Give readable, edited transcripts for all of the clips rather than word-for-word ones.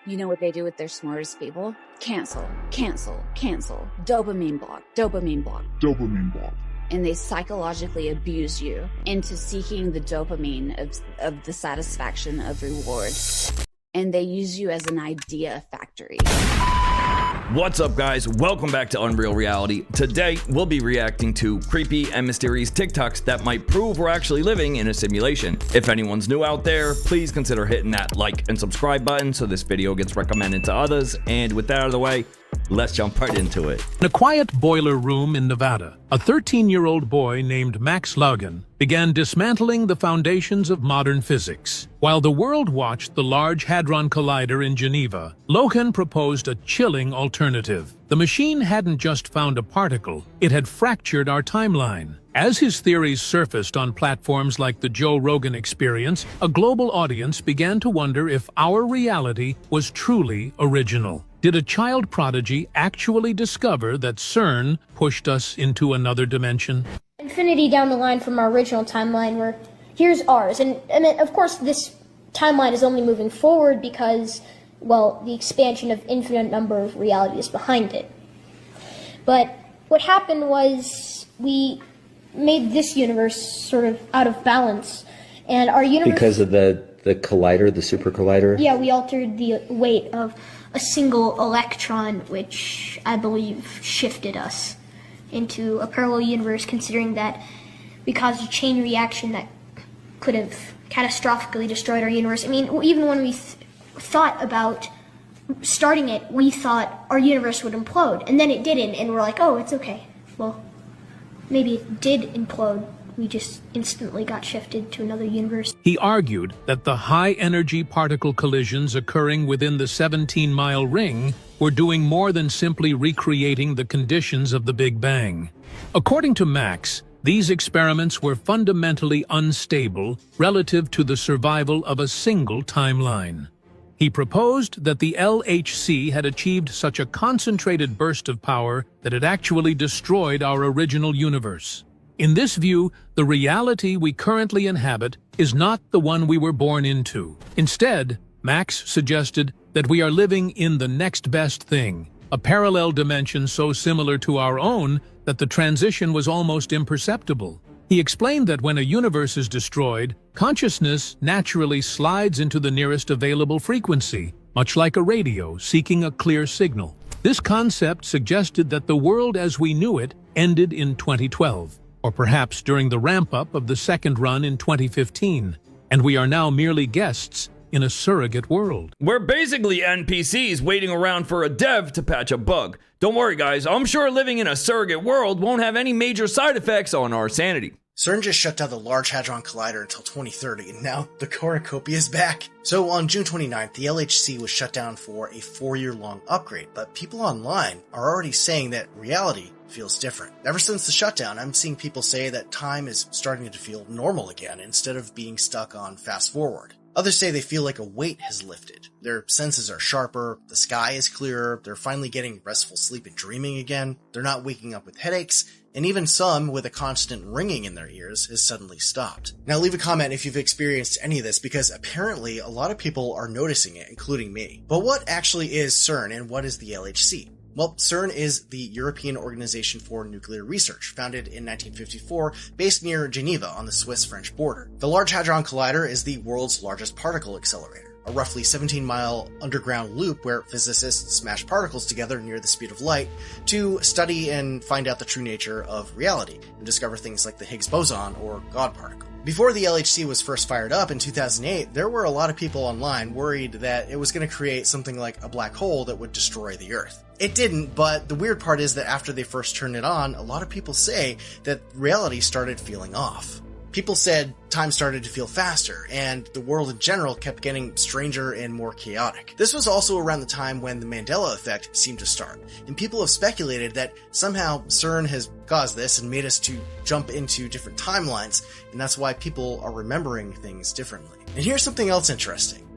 You know what they do with their smartest people? Cancel, cancel, cancel. Dopamine block, dopamine block, dopamine block. And they psychologically abuse you into seeking the dopamine of the satisfaction of reward. And they use you as an idea factory. What's up, guys? Welcome back to Unreal Reality. Today, we'll be reacting to creepy and mysterious TikToks that might prove we're actually living in a simulation. If anyone's new out there, please consider hitting that like and subscribe button so this video gets recommended to others. And with that out of the way, let's jump right into it. In a quiet boiler room in Nevada, a 13-year-old boy named Max Loughan began dismantling the foundations of modern physics. While the world watched the Large Hadron Collider in Geneva, Loughan proposed a chilling alternative. The machine hadn't just found a particle, it had fractured our timeline. As his theories surfaced on platforms like the Joe Rogan Experience, a global audience began to wonder if our reality was truly original. Did a child prodigy actually discover that CERN pushed us into another dimension? Infinity down the line from our original timeline, where here's ours. And of course, this timeline is only moving forward because, well, the expansion of infinite number of realities behind it. But what happened was we made this universe sort of out of balance, and our universe... Because of the collider, the super collider? Yeah, we altered the weight of a single electron, which I believe shifted us into a parallel universe, considering that we caused a chain reaction that could have catastrophically destroyed our universe. I mean, even when we thought about starting it, we thought our universe would implode, and then it didn't, and we're like, oh, it's okay. Well, maybe it did implode. We just instantly got shifted to another universe. He argued that the high-energy particle collisions occurring within the 17-mile ring were doing more than simply recreating the conditions of the Big Bang. According to Max, these experiments were fundamentally unstable relative to the survival of a single timeline. He proposed that the LHC had achieved such a concentrated burst of power that it actually destroyed our original universe. In this view, the reality we currently inhabit is not the one we were born into. Instead, Max suggested that we are living in the next best thing, a parallel dimension so similar to our own that the transition was almost imperceptible. He explained that when a universe is destroyed, consciousness naturally slides into the nearest available frequency, much like a radio seeking a clear signal. This concept suggested that the world as we knew it ended in 2012. Or perhaps during the ramp-up of the second run in 2015, and we are now merely guests in a surrogate world. We're basically NPCs waiting around for a dev to patch a bug. Don't worry, guys, I'm sure living in a surrogate world won't have any major side effects on our sanity. CERN just shut down the Large Hadron Collider until 2030, and now the cornucopia is back. So on June 29th, the LHC was shut down for a 4-year-long upgrade, but people online are already saying that reality feels different. Ever since the shutdown, I'm seeing people say that time is starting to feel normal again instead of being stuck on fast forward. Others say they feel like a weight has lifted. Their senses are sharper, the sky is clearer, they're finally getting restful sleep and dreaming again, they're not waking up with headaches, and even some with a constant ringing in their ears has suddenly stopped. Now leave a comment if you've experienced any of this, because apparently a lot of people are noticing it, including me. But what actually is CERN and what is the LHC? Well, CERN is the European Organization for Nuclear Research, founded in 1954, based near Geneva on the Swiss-French border. The Large Hadron Collider is the world's largest particle accelerator, a roughly 17-mile underground loop where physicists smash particles together near the speed of light to study and find out the true nature of reality and discover things like the Higgs boson or God particle. Before the LHC was first fired up in 2008, there were a lot of people online worried that it was going to create something like a black hole that would destroy the Earth. It didn't, but the weird part is that after they first turned it on, a lot of people say that reality started feeling off. People said time started to feel faster, and the world in general kept getting stranger and more chaotic. This was also around the time when the Mandela Effect seemed to start, and people have speculated that somehow CERN has caused this and made us to jump into different timelines, and that's why people are remembering things differently. And here's something else interesting.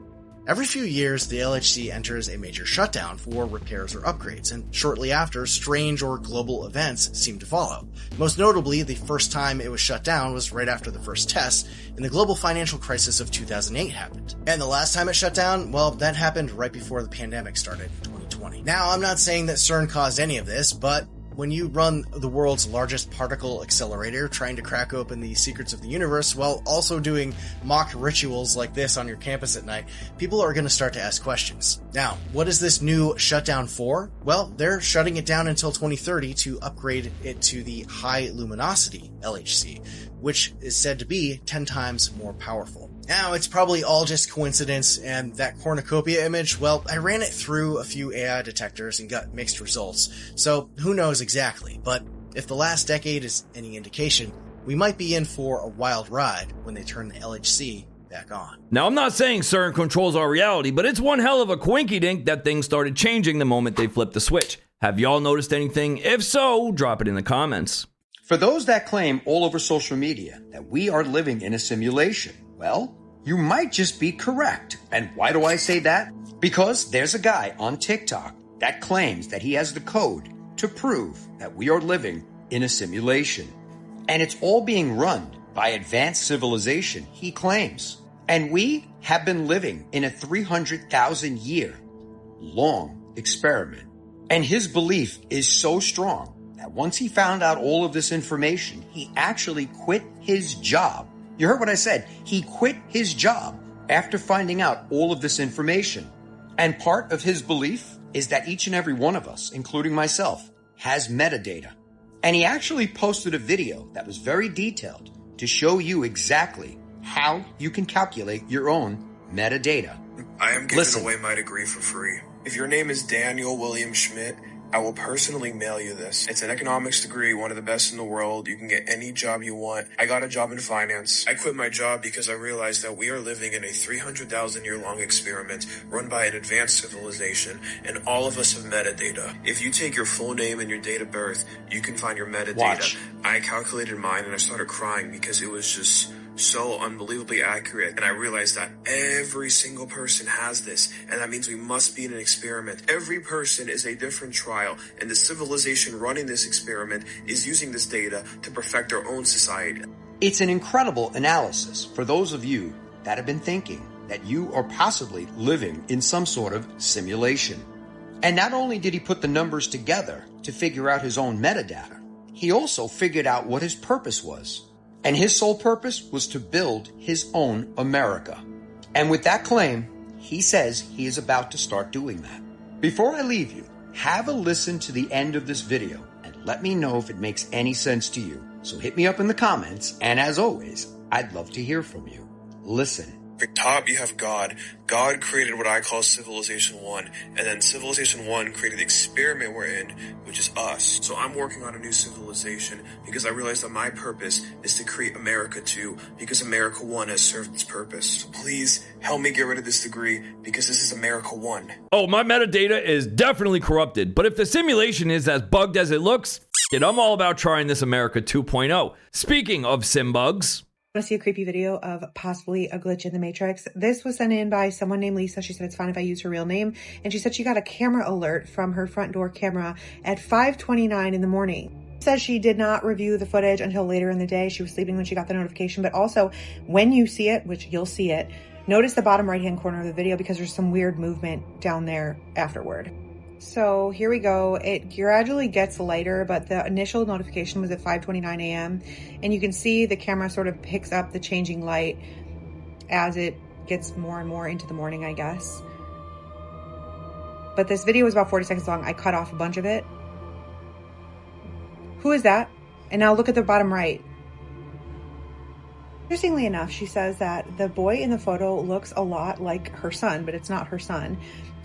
Every few years, the LHC enters a major shutdown for repairs or upgrades, and shortly after, strange or global events seem to follow. Most notably, the first time it was shut down was right after the first test, and the global financial crisis of 2008 happened. And the last time it shut down, well, that happened right before the pandemic started in 2020. Now, I'm not saying that CERN caused any of this, but when you run the world's largest particle accelerator trying to crack open the secrets of the universe while also doing mock rituals like this on your campus at night, people are going to start to ask questions. Now, what is this new shutdown for? Well, they're shutting it down until 2030 to upgrade it to the high luminosity LHC, which is said to be 10 times more powerful. Now, it's probably all just coincidence, and that cornucopia image, well, I ran it through a few AI detectors and got mixed results, so who knows exactly, but if the last decade is any indication, we might be in for a wild ride when they turn the LHC back on. Now, I'm not saying CERN controls our reality, but it's one hell of a coinky-dink that things started changing the moment they flipped the switch. Have y'all noticed anything? If so, drop it in the comments. For those that claim all over social media that we are living in a simulation, well, you might just be correct. And why do I say that? Because there's a guy on TikTok that claims that he has the code to prove that we are living in a simulation. And it's all being run by advanced civilization, he claims. And we have been living in a 300,000 year long experiment. And his belief is so strong that once he found out all of this information, he actually quit his job. You heard what I said. He quit his job after finding out all of this information. And part of his belief is that each and every one of us, including myself, has metadata. And he actually posted a video that was very detailed to show you exactly how you can calculate your own metadata. I am giving away my degree for free. If your name is Daniel William Schmidt, I will personally mail you this. It's an economics degree, one of the best in the world. You can get any job you want. I got a job in finance. I quit my job because I realized that we are living in a 300,000 year long experiment run by an advanced civilization, and all of us have metadata. If you take your full name and your date of birth, you can find your metadata. Watch. I calculated mine and I started crying because it was just so unbelievably accurate, and I realized that every single person has this, and that means we must be in an experiment. Every person is a different trial, and the civilization running this experiment is using this data to perfect their own society. It's an incredible analysis for those of you that have been thinking that you are possibly living in some sort of simulation. And not only did he put the numbers together to figure out his own metadata, he also figured out what his purpose was. And his sole purpose was to build his own America. And with that claim, he says he is about to start doing that. Before I leave you, have a listen to the end of this video and let me know if it makes any sense to you. So hit me up in the comments, and as always, I'd love to hear from you. Listen. At the top, you have God. God created what I call Civilization 1, and then Civilization 1 created the experiment we're in, which is us. So I'm working on a new civilization because I realized that my purpose is to create America 2, because America 1 has served its purpose. So please help me get rid of this degree, because this is America 1. Oh, my metadata is definitely corrupted, but if the simulation is as bugged as it looks, I'm all about trying this America 2.0. Speaking of sim bugs, Want to see a creepy video of possibly a glitch in the Matrix? This was sent in by someone named Lisa. She said it's fine if I use her real name. And she said she got a camera alert from her front door camera at 5:29 in the morning. Says she did not review the footage until later in the day. She was sleeping when she got the notification. But also, when you see it, which you'll see it, notice the bottom right-hand corner of the video because there's some weird movement down there afterward. So here we go. It gradually gets lighter, but the initial notification was at 5:29 a.m. And you can see the camera sort of picks up the changing light as it gets more and more into the morning, I guess. But this video was about 40 seconds long. I cut off a bunch of it. Who is that? And now look at the bottom right. Interestingly enough, she says that the boy in the photo looks a lot like her son, but it's not her son.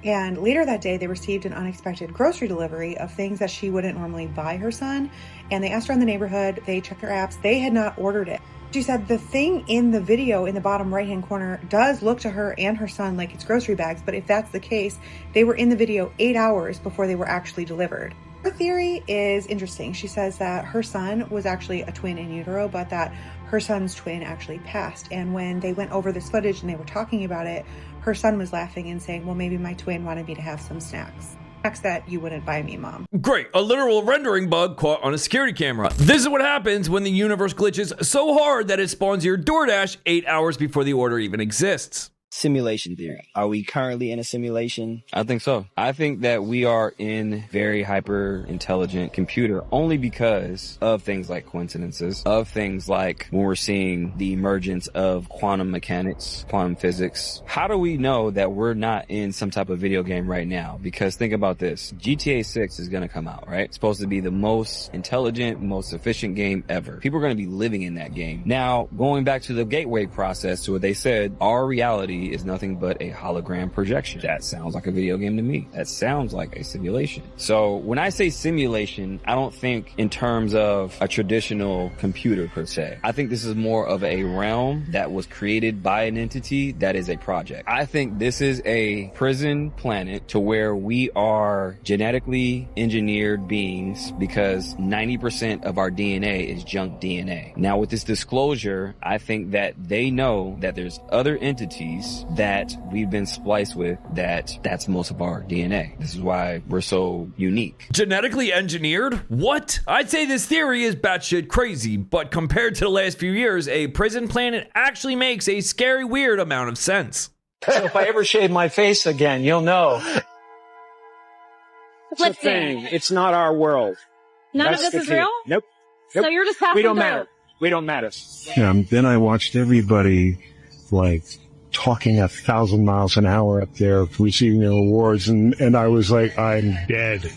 And later that day, they received an unexpected grocery delivery of things that she wouldn't normally buy her son. And they asked around the neighborhood, they checked their apps, they had not ordered it. She said the thing in the video in the bottom right-hand corner does look to her and her son like it's grocery bags. But if that's the case, they were in the video 8 hours before they were actually delivered. Her theory is interesting. She says that her son was actually a twin in utero, but that her son's twin actually passed. And when they went over this footage and they were talking about it, her son was laughing and saying, well, maybe my twin wanted me to have some snacks. Snacks that you wouldn't buy me, Mom. Great, a literal rendering bug caught on a security camera. This is what happens when the universe glitches so hard that it spawns your DoorDash 8 hours before the order even exists. Simulation theory. Are we currently in a simulation? I think so. I think that we are in very hyper intelligent computer only because of things like coincidences, of things like when we're seeing the emergence of quantum mechanics, quantum physics. How do we know that we're not in some type of video game right now? Because think about this. GTA 6 is going to come out, right? It's supposed to be the most intelligent, most efficient game ever. People are going to be living in that game. Now, going back to the gateway process to what they said, our reality is nothing but a hologram projection. That sounds like a video game to me. That sounds like a simulation. So when I say simulation, I don't think in terms of a traditional computer per se. I think this is more of a realm that was created by an entity that is a project. I think this is a prison planet to where we are genetically engineered beings because 90% of our DNA is junk DNA. Now with this disclosure, I think that they know that there's other entities that we've been spliced with that's most of our DNA. This is why we're so unique. Genetically engineered? What? I'd say this theory is batshit crazy, but compared to the last few years, a prison planet actually makes a scary weird amount of sense. So if I ever shave my face again, you'll know. It's a thing. It's not our world. None of this is real? Nope. So you're just passing We don't through. matter. We don't matter. Then I watched everybody like talking 1,000 miles an hour up there receiving their awards, and I was like, I'm dead.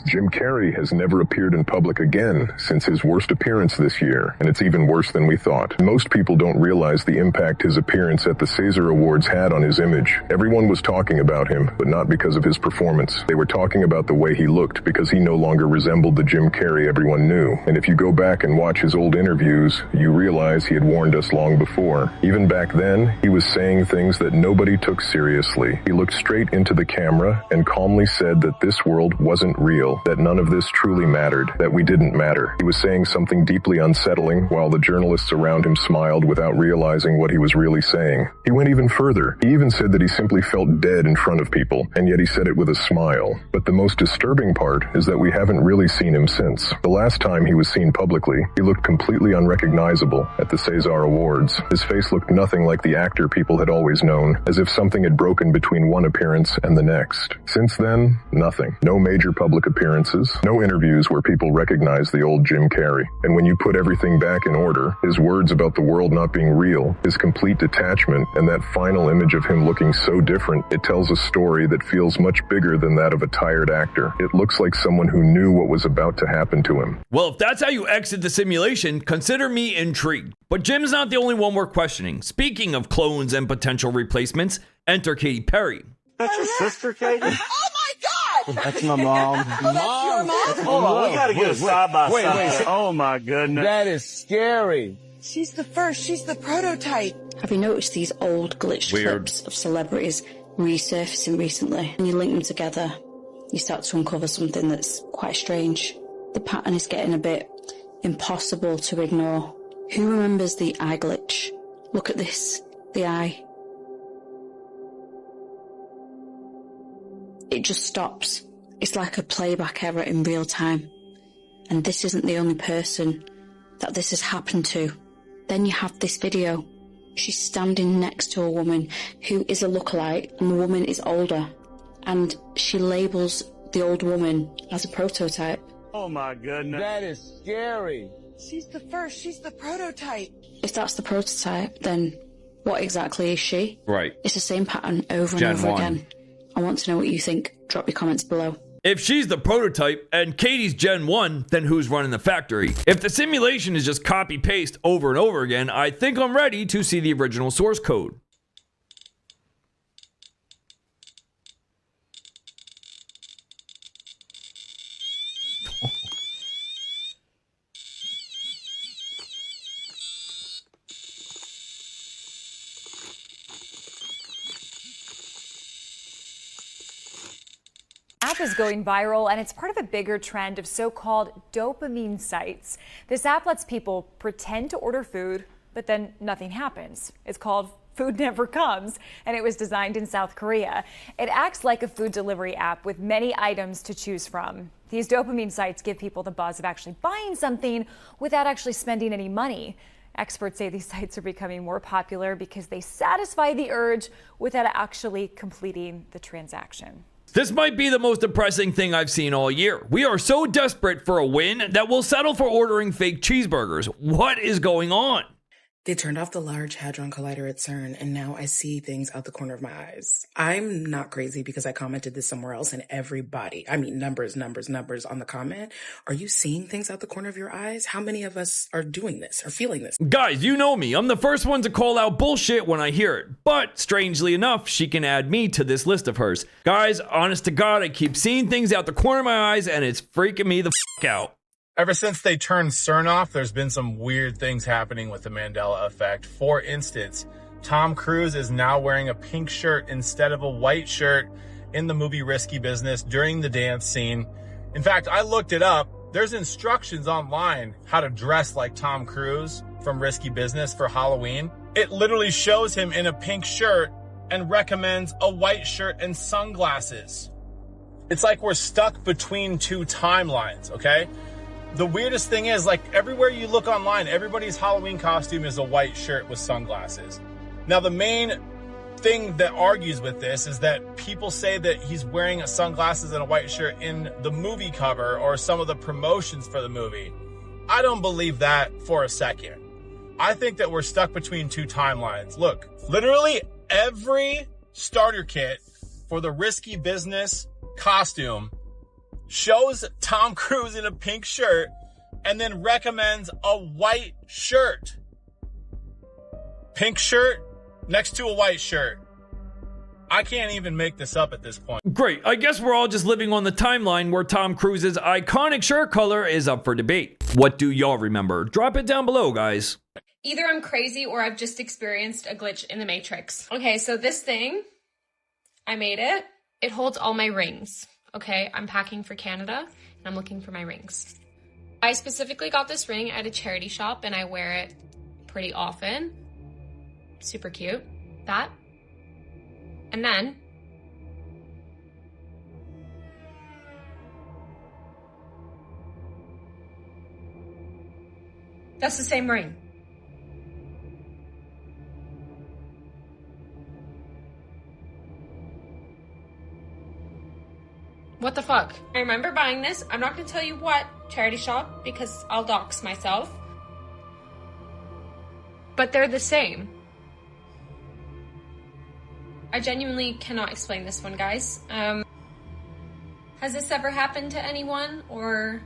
Jim Carrey has never appeared in public again since his worst appearance this year, and it's even worse than we thought. Most people don't realize the impact his appearance at the César Awards had on his image. Everyone was talking about him, but not because of his performance. They were talking about the way he looked because he no longer resembled the Jim Carrey everyone knew. And if you go back and watch his old interviews, you realize he had warned us long before. Even back then, he was saying things that nobody took seriously. He looked straight into the camera and calmly said that this world wasn't real, that none of this truly mattered, that we didn't matter. He was saying something deeply unsettling while the journalists around him smiled without realizing what he was really saying. He went even further. He even said that he simply felt dead in front of people, and yet he said it with a smile. But the most disturbing part is that we haven't really seen him since. The last time he was seen publicly, he looked completely unrecognizable at the César Awards. His face looked nothing like the actor people had always known, as if something had broken between one appearance and the next. Since then, nothing. No major public appearances, no interviews where people recognize the old Jim Carrey. And when you put everything back in order, his words about the world not being real, his complete detachment, and that final image of him looking so different, it tells a story that feels much bigger than that of a tired actor. It looks like someone who knew what was about to happen to him. Well, if that's how you exit the simulation, consider me intrigued. But Jim's not the only one we're questioning. Speaking of clones and potential replacements, enter Katy Perry. That's your sister, Katie? Oh my God! That's my mom. Oh, that's your mom? Hold on, we gotta get a side by side. Wait. Oh my goodness. That is scary. She's the first. She's the prototype. Have you noticed these old glitched clips of celebrities resurfacing recently? And you link them together, you start to uncover something that's quite strange. The pattern is getting a bit impossible to ignore. Who remembers the eye glitch? Look at this, the eye. It just stops. It's like a playback error in real time. And this isn't the only person that this has happened to. Then you have this video. She's standing next to a woman who is a lookalike, and the woman is older. And she labels the old woman as a prototype. Oh my goodness. That is scary. She's the first. She's the prototype. If that's the prototype, then what exactly is she? Right. It's the same pattern over and Gen over 1. again. I want to know what you think. Drop your comments below. If she's the prototype and Katie's Gen 1, then who's running the factory? If the simulation is just copy-paste over and over again, I think I'm ready to see the original source code. app is going viral, and it's part of a bigger trend of so-called dopamine sites. This app lets people pretend to order food, but then nothing happens. It's called Food Never Comes, and it was designed in South Korea. It acts like a food delivery app with many items to choose from. These dopamine sites give people the buzz of actually buying something without actually spending any money. Experts say these sites are becoming more popular because they satisfy the urge without actually completing the transaction. This might be the most depressing thing I've seen all year. We are so desperate for a win that we'll settle for ordering fake cheeseburgers. What is going on? They turned off the Large Hadron Collider at CERN, and now I see things out the corner of my eyes. I'm not crazy because I commented this somewhere else, and everybody, I mean numbers on the comment. Are you seeing things out the corner of your eyes? How many of us are doing this or feeling this? Guys, you know me. I'm the first one to call out bullshit when I hear it. But strangely enough, she can add me to this list of hers. Guys, honest to God, I keep seeing things out the corner of my eyes, and it's freaking me the f*** out. Ever since they turned CERN off, there's been some weird things happening with the Mandela Effect. For instance, Tom Cruise is now wearing a pink shirt instead of a white shirt in the movie Risky Business during the dance scene. In fact, I looked it up. There's instructions online how to dress like Tom Cruise from Risky Business for Halloween. It literally shows him in a pink shirt and recommends a white shirt and sunglasses. It's like we're stuck between two timelines, okay? The weirdest thing is, like, everywhere you look online, everybody's Halloween costume is a white shirt with sunglasses. Now, the main thing that argues with this is that people say that he's wearing sunglasses and a white shirt in the movie cover or some of the promotions for the movie. I don't believe that for a second. I think that we're stuck between two timelines. Look, literally every starter kit for the Risky Business costume shows Tom Cruise in a pink shirt and then recommends a white shirt. Pink shirt next to a white shirt. I can't even make this up at this point. Great. I guess we're all just living on the timeline where Tom Cruise's iconic shirt color is up for debate. What do y'all remember? Drop it down below, guys. Either I'm crazy or I've just experienced a glitch in the Matrix. Okay, so this thing, I made it. It holds all my rings. Okay, I'm packing for Canada and I'm looking for my rings. I specifically got this ring at a charity shop and I wear it pretty often. Super cute. That. And then that's the same ring. What the fuck? I remember buying this. I'm not gonna tell you what charity shop because I'll dox myself. But they're the same. I genuinely cannot explain this one, guys. Has this ever happened to anyone, or...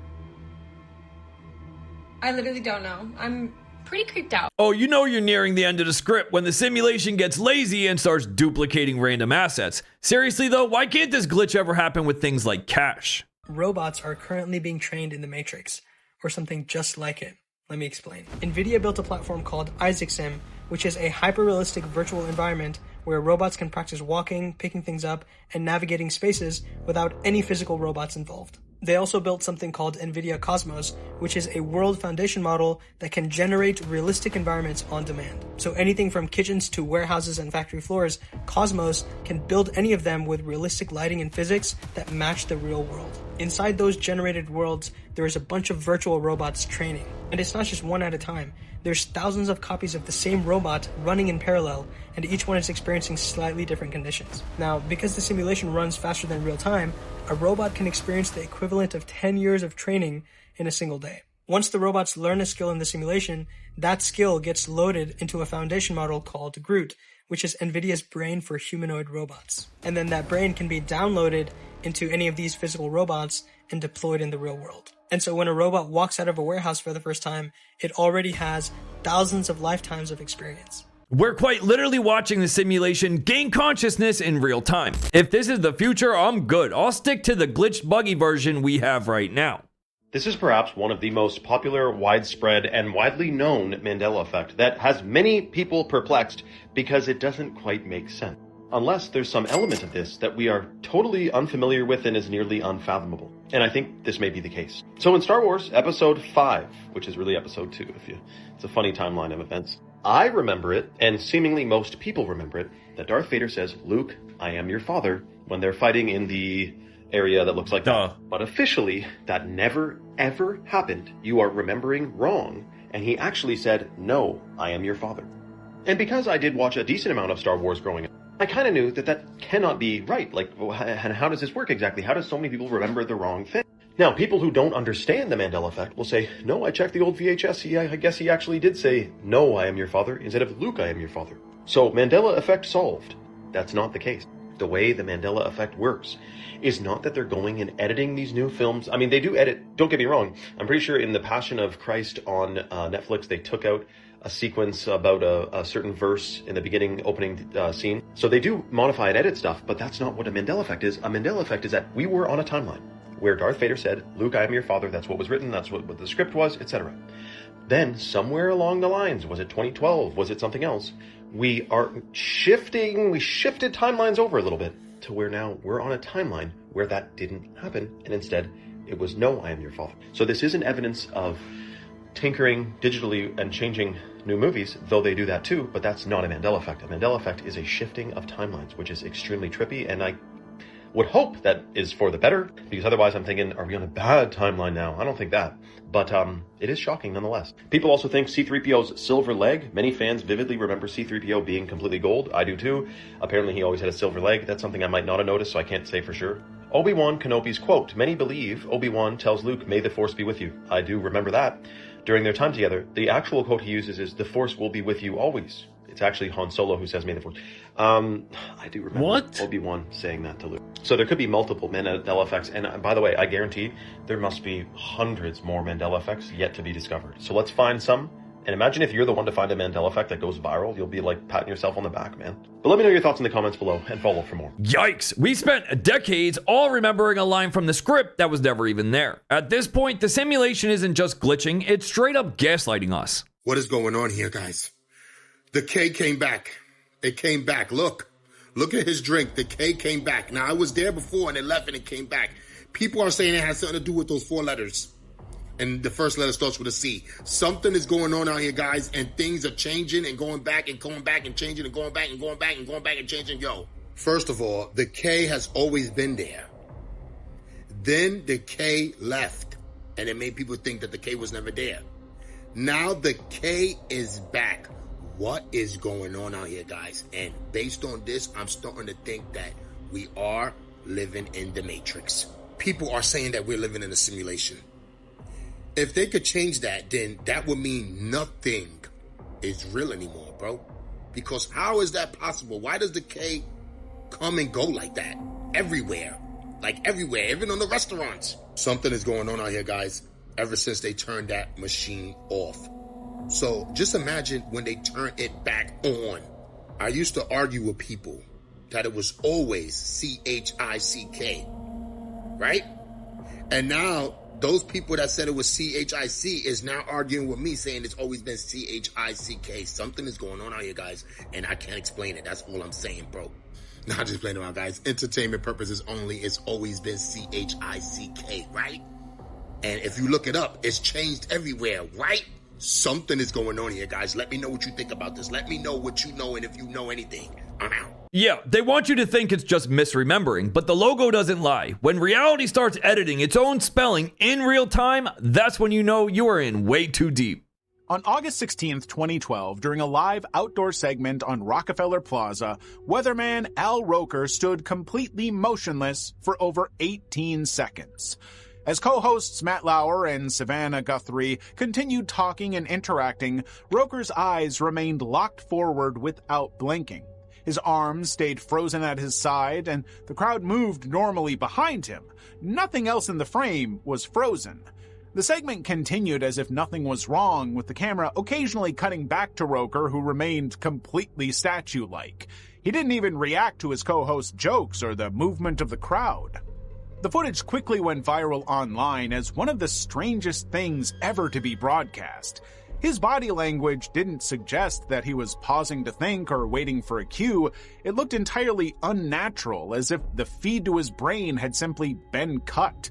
I literally don't know. I'm pretty creeped out. Oh, you know you're nearing the end of the script when the simulation gets lazy and starts duplicating random assets. Seriously though, why can't this glitch ever happen with things like cash? Robots are currently being trained in the Matrix, or something just like it. Let me explain. NVIDIA built a platform called Isaac Sim, which is a hyper-realistic virtual environment where robots can practice walking, picking things up, and navigating spaces without any physical robots involved. They also built something called NVIDIA Cosmos, which is a world foundation model that can generate realistic environments on demand. So anything from kitchens to warehouses and factory floors, Cosmos can build any of them with realistic lighting and physics that match the real world. Inside those generated worlds, there is a bunch of virtual robots training. And it's not just one at a time. There's thousands of copies of the same robot running in parallel, and each one is experiencing slightly different conditions. Now, because the simulation runs faster than real time, a robot can experience the equivalent of 10 years of training in a single day. Once the robots learn a skill in the simulation, that skill gets loaded into a foundation model called Groot, which is NVIDIA's brain for humanoid robots. And then that brain can be downloaded into any of these physical robots and deployed in the real world. And so when a robot walks out of a warehouse for the first time, it already has thousands of lifetimes of experience. We're quite literally watching the simulation gain consciousness in real time. If this is the future, I'm good. I'll stick to the glitched buggy version we have right now. This is perhaps one of the most popular, widespread, and widely known Mandela Effect that has many people perplexed because it doesn't quite make sense. unless there's some element of this that we are totally unfamiliar with and is nearly unfathomable. And I think this may be the case. So in Star Wars Episode 5, which is really Episode 2, it's a funny timeline of events, I remember it, and seemingly most people remember it, that Darth Vader says, "Luke, I am your father," when they're fighting in the area that looks like that. But officially, that never, ever happened. You are remembering wrong. And he actually said, "No, I am your father." And because I did watch a decent amount of Star Wars growing up, I kind of knew that that cannot be right. Like, and how does this work exactly? How does so many people remember the wrong thing? Now, people who don't understand the Mandela Effect will say, "No, I checked the old VHS. I guess he actually did say, 'No, I am your father,' instead of 'Luke, I am your father.'" So, Mandela Effect solved. That's not the case. The way the Mandela Effect works is not that they're going and editing these new films. I mean, they do edit, don't get me wrong. I'm pretty sure in The Passion of Christ on Netflix, they took out a sequence about a certain verse in the beginning opening scene. So they do modify and edit stuff, but that's not what a Mandela Effect is. A Mandela Effect is that we were on a timeline where Darth Vader said, "Luke, I am your father." That's what was written. That's what the script was, etc. Then somewhere along the lines, was it 2012? Was it something else? We shifted timelines over a little bit to where now we're on a timeline where that didn't happen. And instead it was, "No, I am your father." So this isn't evidence of tinkering digitally and changing new movies, though they do that too, but that's not a Mandela Effect. A Mandela Effect is a shifting of timelines, which is extremely trippy, and I would hope that is for the better, because otherwise I'm thinking, are we on a bad timeline now? I don't think that. But it is shocking nonetheless. People also think C-3PO's silver leg. Many fans vividly remember C-3PO being completely gold. I do too. Apparently he always had a silver leg. That's something I might not have noticed, so I can't say for sure. Obi-Wan Kenobi's quote. Many believe Obi-Wan tells Luke, "May the Force be with you." I do remember that. During their time together, the actual quote he uses is, "The Force will be with you always." It's actually Han Solo who says, "May the Force." I do remember Obi-Wan saying that to Luke. So there could be multiple Mandela Effects. And by the way, I guarantee there must be hundreds more Mandela Effects yet to be discovered. So let's find some. And imagine if you're the one to find a Mandela Effect that goes viral. You'll be like patting yourself on the back, man. But let me know your thoughts in the comments below and follow for more. Yikes! We spent decades all remembering a line from the script that was never even there. At this point, the simulation isn't just glitching, it's straight up gaslighting us. What is going on here, guys? The K came back. It came back. Look at his drink. The K came back. Now, I was there before and it left and it came back. People are saying it has something to do with those 4 letters. And the first letter starts with a C. Something is going on out here, guys, and things are changing and going back and going back and changing and going back and going back and going back and changing. Yo, first of all, the K has always been there. Then the K left, and it made people think that the K was never there. Now the K is back. What is going on out here, guys? And based on this, I'm starting to think that we are living in the Matrix. People are saying that we're living in a simulation. If they could change that, then that would mean nothing is real anymore, bro. Because how is that possible? Why does the K come and go like that? Everywhere. Like everywhere, even on the restaurants. Something is going on out here, guys, ever since they turned that machine off. So just imagine when they turn it back on. I used to argue with people that it was always CHICK, right? And now those people that said it was CHIC is now arguing with me saying it's always been CHICK. Something is going on out here, guys, and I can't explain it. That's all I'm saying, bro. Not just playing around, guys. Entertainment purposes only. It's always been CHICK, right? And if you look it up, it's changed everywhere, right? Something is going on here, guys. Let me know what you think about this. Let me know what you know, and if you know anything, I'm out. Yeah, they want you to think it's just misremembering, but the logo doesn't lie. When reality starts editing its own spelling in real time, that's when you know you are in way too deep. On August 16th, 2012, during a live outdoor segment on Rockefeller Plaza, weatherman Al Roker stood completely motionless for over 18 seconds. As co-hosts Matt Lauer and Savannah Guthrie continued talking and interacting, Roker's eyes remained locked forward without blinking. His arms stayed frozen at his side, and the crowd moved normally behind him. Nothing else in the frame was frozen. The segment continued as if nothing was wrong, with the camera occasionally cutting back to Roker, who remained completely statue-like. He didn't even react to his co-host's jokes or the movement of the crowd. The footage quickly went viral online as one of the strangest things ever to be broadcast. His body language didn't suggest that he was pausing to think or waiting for a cue. It looked entirely unnatural, as if the feed to his brain had simply been cut.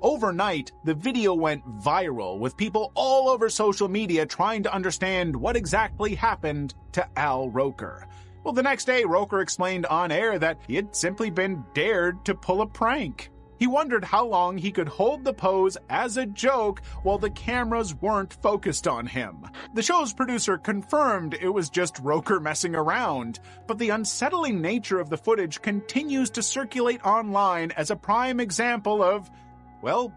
Overnight, the video went viral, with people all over social media trying to understand what exactly happened to Al Roker. Well, the next day, Roker explained on air that he had simply been dared to pull a prank. He wondered how long he could hold the pose as a joke while the cameras weren't focused on him. The show's producer confirmed it was just Roker messing around, but the unsettling nature of the footage continues to circulate online as a prime example of, well,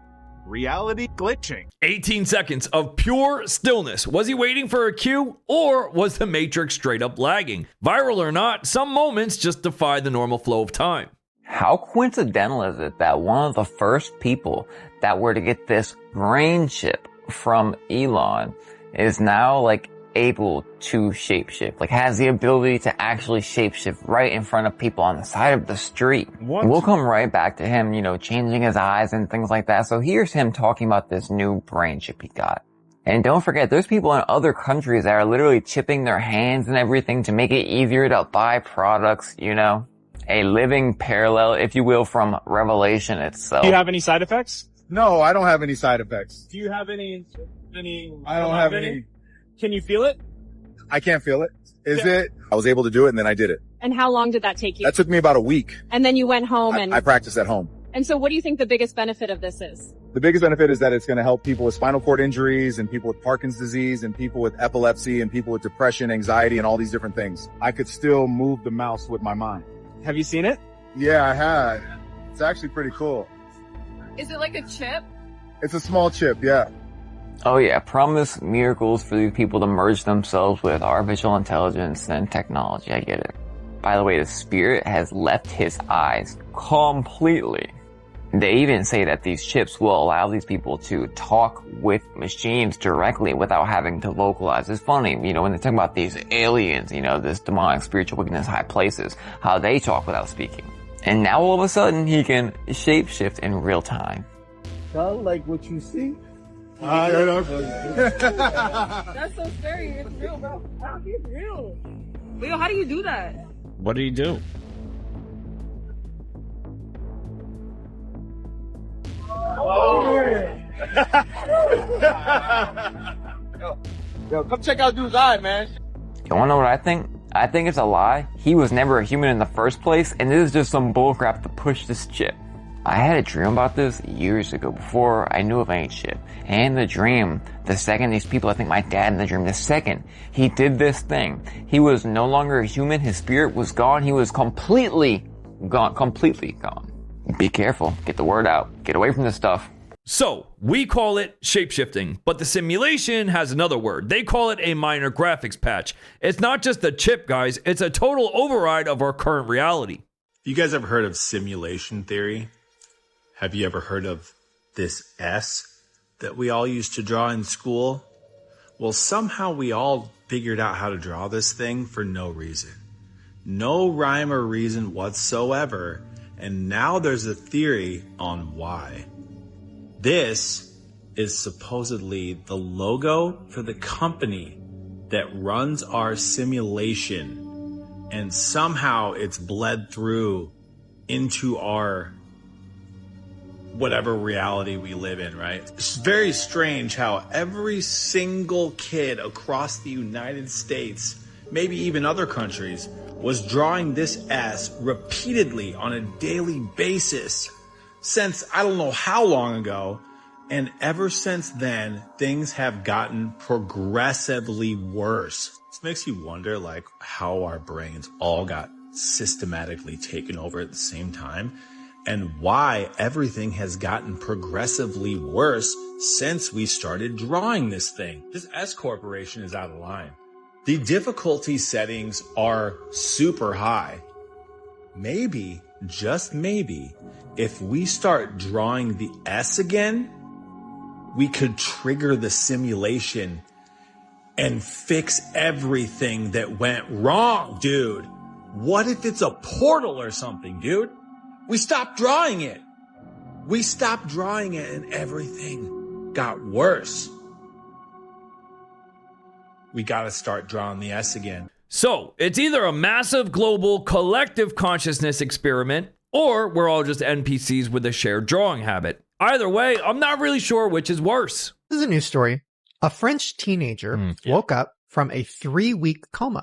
reality glitching. 18 seconds of pure stillness. Was he waiting for a cue, or was the Matrix straight up lagging? Viral or not, some moments just defy the normal flow of time. How coincidental is it that one of the first people that were to get this brain chip from Elon is now able to shapeshift, has the ability to actually shapeshift right in front of people on the side of the street. What? We'll come right back to him, changing his eyes and things like that. So here's him talking about this new brain chip he got. And don't forget, there's people in other countries that are literally chipping their hands and everything to make it easier to buy products, A living parallel, if you will, from Revelation itself. Do you have any side effects? No, I don't have any side effects. Do you have any? I don't have any. Can you feel it? I can't feel it. I was able to do it, and then I did it. And how long did that take you? That took me about a week. And then you went home and... I practiced at home. And so what do you think the biggest benefit of this is? The biggest benefit is that it's going to help people with spinal cord injuries and people with Parkinson's disease and people with epilepsy and people with depression, anxiety, and all these different things. I could still move the mouse with my mind. Have you seen it? Yeah, I had. It's actually pretty cool. Is it like a chip? It's a small chip, yeah. Oh yeah, promise miracles for these people to merge themselves with artificial intelligence and technology. I get it. By the way, the spirit has left his eyes completely. They even say that these chips will allow these people to talk with machines directly without having to vocalize. It's funny, when they talk about these aliens, this demonic spiritual wickedness high places, how they talk without speaking. And now all of a sudden, he can shapeshift in real time. Sound like what you see? That's so scary. It's real, bro. It's real. Leo, how do you do that? What do you do? Yo, come check out dude's eye, man. You wanna know what I think? I think it's a lie. He was never a human in the first place, and this is just some bullcrap to push this chip. I had a dream about this years ago, before I knew of any chip. And in the dream, the second these people, I think my dad in the dream, the second he did this thing, he was no longer a human, his spirit was gone, he was completely gone. Be careful, get the word out, get away from this stuff. So, we call it shapeshifting, but the simulation has another word. They call it a minor graphics patch. It's not just a chip, guys, it's a total override of our current reality. You guys ever heard of simulation theory? Have you ever heard of this S that we all used to draw in school? Well, somehow we all figured out how to draw this thing for no reason. No rhyme or reason whatsoever. And now there's a theory on why. This is supposedly the logo for the company that runs our simulation. And somehow it's bled through into our whatever reality we live in, right? It's very strange how every single kid across the United States, maybe even other countries, was drawing this S repeatedly on a daily basis since I don't know how long ago. And ever since then, things have gotten progressively worse. This makes you wonder, how our brains all got systematically taken over at the same time, and why everything has gotten progressively worse since we started drawing this thing. This S corporation is out of line. The difficulty settings are super high. Maybe, just maybe, if we start drawing the S again, we could trigger the simulation and fix everything that went wrong, dude. What if it's a portal or something, dude? We stopped drawing it. And everything got worse. we got to start drawing the S again. So, it's either a massive global collective consciousness experiment, or we're all just NPCs with a shared drawing habit. Either way, I'm not really sure which is worse. This is a news story. A French teenager woke up from a 3-week coma,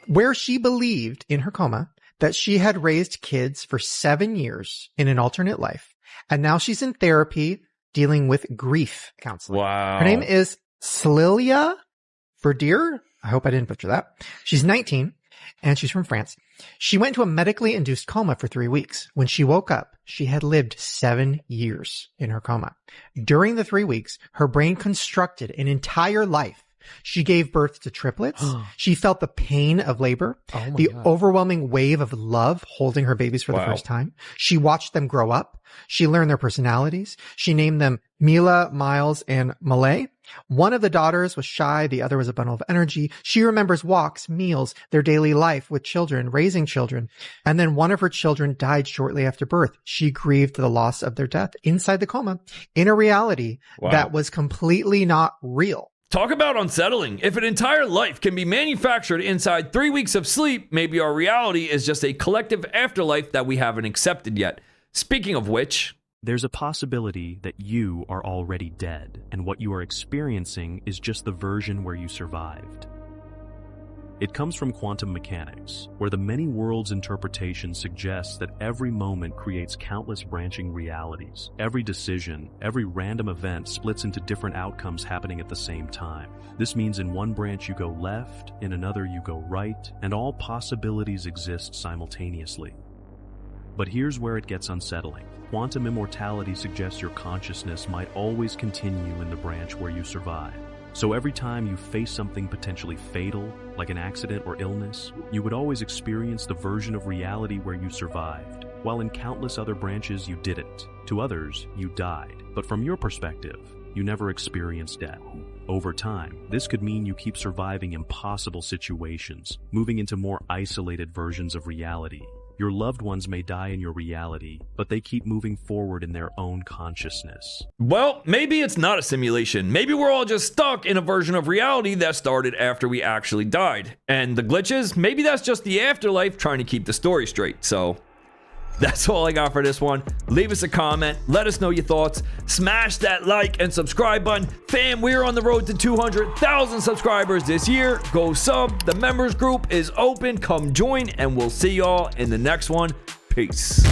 where she believed in her coma that she had raised kids for 7 years in an alternate life. And now she's in therapy dealing with grief counseling. Wow. Her name is Cecilia Verdier. I hope I didn't butcher that. She's 19 and she's from France. She went into a medically induced coma for 3 weeks. When she woke up, she had lived 7 years in her coma. During the 3 weeks, her brain constructed an entire life. She gave birth to triplets. She felt the pain of labor, the overwhelming wave of love holding her babies for the first time. She watched them grow up. She learned their personalities. She named them Mila, Miles, and Malay. One of the daughters was shy. The other was a bundle of energy. She remembers walks, meals, their daily life with children, raising children. And then one of her children died shortly after birth. She grieved the loss of their death inside the coma in a reality that was completely not real. Talk about unsettling. If an entire life can be manufactured inside 3 weeks of sleep, maybe our reality is just a collective afterlife that we haven't accepted yet. Speaking of which, there's a possibility that you are already dead, and what you are experiencing is just the version where you survived. It comes from quantum mechanics, where the many worlds interpretation suggests that every moment creates countless branching realities. Every decision, every random event splits into different outcomes happening at the same time. This means in one branch you go left, in another you go right, and all possibilities exist simultaneously. But here's where it gets unsettling. Quantum immortality suggests your consciousness might always continue in the branch where you survive. So every time you face something potentially fatal, like an accident or illness, you would always experience the version of reality where you survived, while in countless other branches you didn't. To others, you died. But from your perspective, you never experienced death. Over time, this could mean you keep surviving impossible situations, moving into more isolated versions of reality. Your loved ones may die in your reality, but they keep moving forward in their own consciousness. well, maybe it's not a simulation. Maybe we're all just stuck in a version of reality that started after we actually died. And the glitches, maybe that's just the afterlife trying to keep the story straight. So that's all I got for this one. Leave us a comment. Let us know your thoughts. Smash that like and subscribe button. Fam, we're on the road to 200,000 subscribers this year. Go sub. The members group is open. Come join, and we'll see y'all in the next one. Peace.